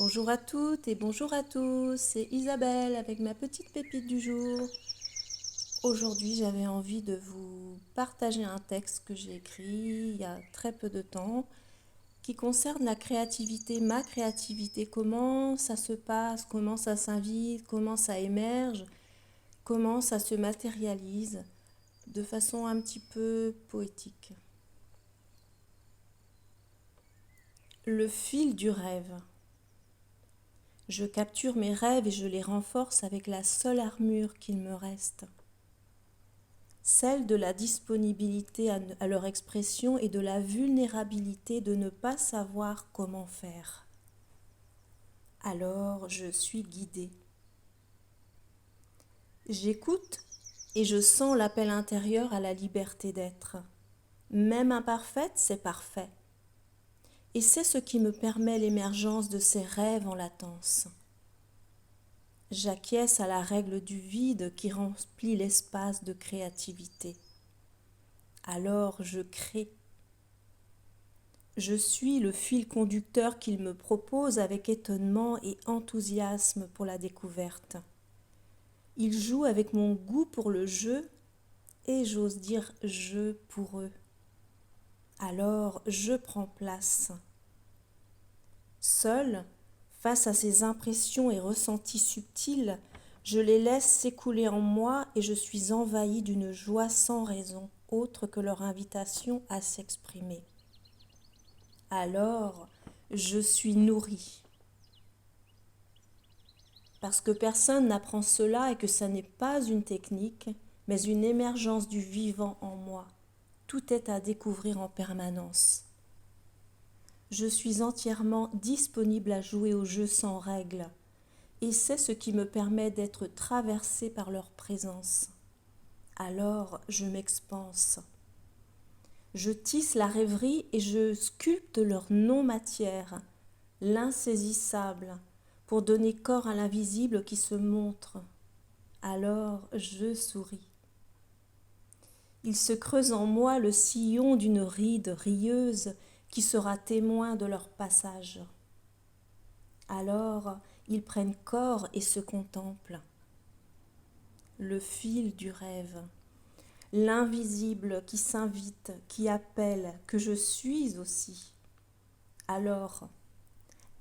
Bonjour à toutes et bonjour à tous, c'est Isabelle avec ma petite pépite du jour. Aujourd'hui, j'avais envie de vous partager un texte que j'ai écrit il y a très peu de temps qui concerne la créativité, ma créativité, comment ça se passe, comment ça s'invite, comment ça émerge, comment ça se matérialise de façon un petit peu poétique. Le fil du rêve. Je capture mes rêves et je les renforce avec la seule armure qu'il me reste. Celle de la disponibilité à leur expression et de la vulnérabilité de ne pas savoir comment faire. Alors je suis guidée. J'écoute et je sens l'appel intérieur à la liberté d'être. Même imparfaite, c'est parfait. Et c'est ce qui me permet l'émergence de ces rêves en latence. J'acquiesce à la règle du vide qui remplit l'espace de créativité. Alors je crée. Je suis le fil conducteur qu'il me propose avec étonnement et enthousiasme pour la découverte. Il joue avec mon goût pour le jeu et j'ose dire je pour eux. Alors je prends place. Seul, face à ces impressions et ressentis subtils, je les laisse s'écouler en moi et je suis envahie d'une joie sans raison, autre que leur invitation à s'exprimer. Alors, je suis nourrie. Parce que personne n'apprend cela et que ça n'est pas une technique, mais une émergence du vivant en moi. Tout est à découvrir en permanence. Je suis entièrement disponible à jouer au jeu sans règles, et c'est ce qui me permet d'être traversée par leur présence. Alors je m'expanse. Je tisse la rêverie et je sculpte leur non-matière, l'insaisissable, pour donner corps à l'invisible qui se montre. Alors je souris. Il se creuse en moi le sillon d'une ride rieuse qui sera témoin de leur passage. Alors ils prennent corps et se contemplent. Le fil du rêve, l'invisible qui s'invite, qui appelle, que je suis aussi. Alors,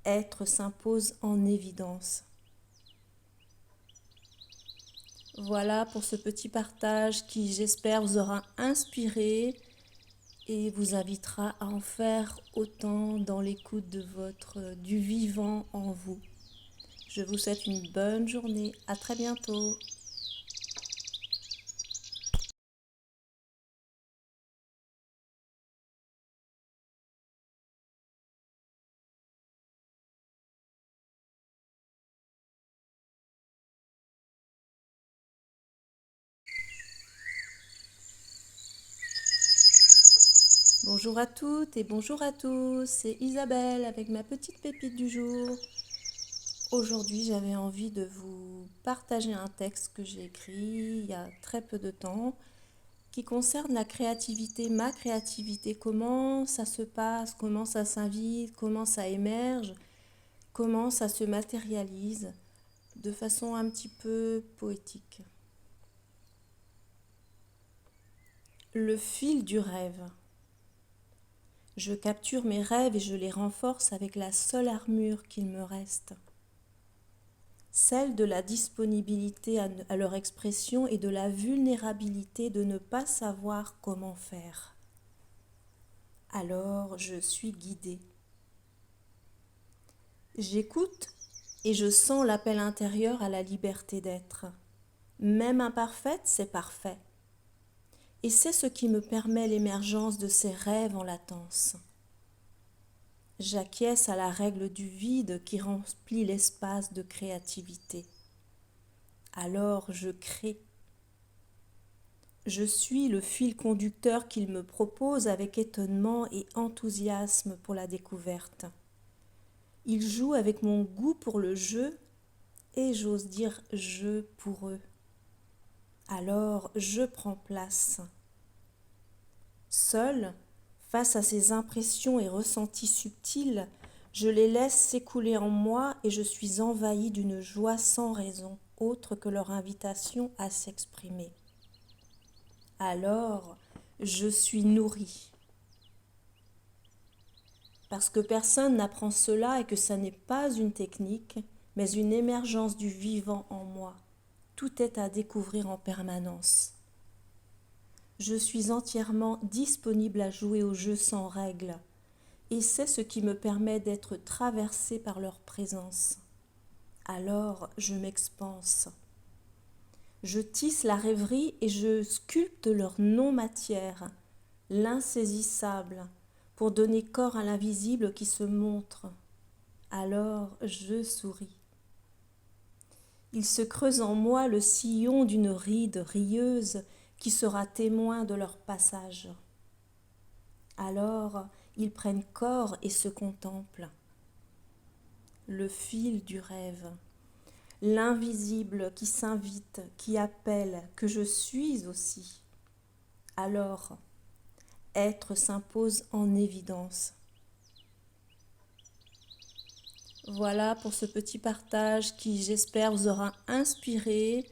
être s'impose en évidence. Voilà pour ce petit partage qui, j'espère, vous aura inspiré et vous invitera à en faire autant dans l'écoute du vivant en vous. Je vous souhaite une bonne journée. À très bientôt. Bonjour à toutes et bonjour à tous, c'est Isabelle avec ma petite pépite du jour. Aujourd'hui, j'avais envie de vous partager un texte que j'ai écrit il y a très peu de temps qui concerne la créativité, ma créativité, comment ça se passe, comment ça s'invite, comment ça émerge, comment ça se matérialise de façon un petit peu poétique. Le fil du rêve. Je capture mes rêves et je les renforce avec la seule armure qu'il me reste. Celle de la disponibilité à leur expression et de la vulnérabilité de ne pas savoir comment faire. Alors je suis guidée. J'écoute et je sens l'appel intérieur à la liberté d'être. Même imparfaite, c'est parfait. Et c'est ce qui me permet l'émergence de ces rêves en latence. J'acquiesce à la règle du vide qui remplit l'espace de créativité. Alors je crée. Je suis le fil conducteur qu'il me propose avec étonnement et enthousiasme pour la découverte. Il joue avec mon goût pour le jeu et j'ose dire je pour eux. Alors je prends place. Seul, face à ces impressions et ressentis subtils, Je les laisse s'écouler en moi et je suis envahie d'une joie sans raison, autre que leur invitation à s'exprimer. Alors, je suis nourrie. Parce que personne n'apprend cela et que ça n'est pas une technique, mais une émergence du vivant en moi. Tout est à découvrir en permanence. Je suis entièrement disponible à jouer au jeu sans règles, et c'est ce qui me permet d'être traversée par leur présence. Alors je m'expanse. Je tisse la rêverie et je sculpte leur non-matière, l'insaisissable, pour donner corps à l'invisible qui se montre. Alors je souris. Il se creuse en moi le sillon d'une ride rieuse qui sera témoin de leur passage. Alors ils prennent corps et se contemplent. Le fil du rêve, l'invisible qui s'invite, qui appelle, que je suis aussi. Alors, être s'impose en évidence. Voilà pour ce petit partage qui, j'espère, vous aura inspiré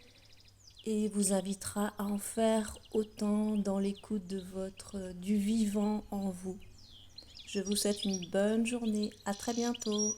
et vous invitera à en faire autant dans l'écoute du vivant en vous. Je vous souhaite une bonne journée. À très bientôt.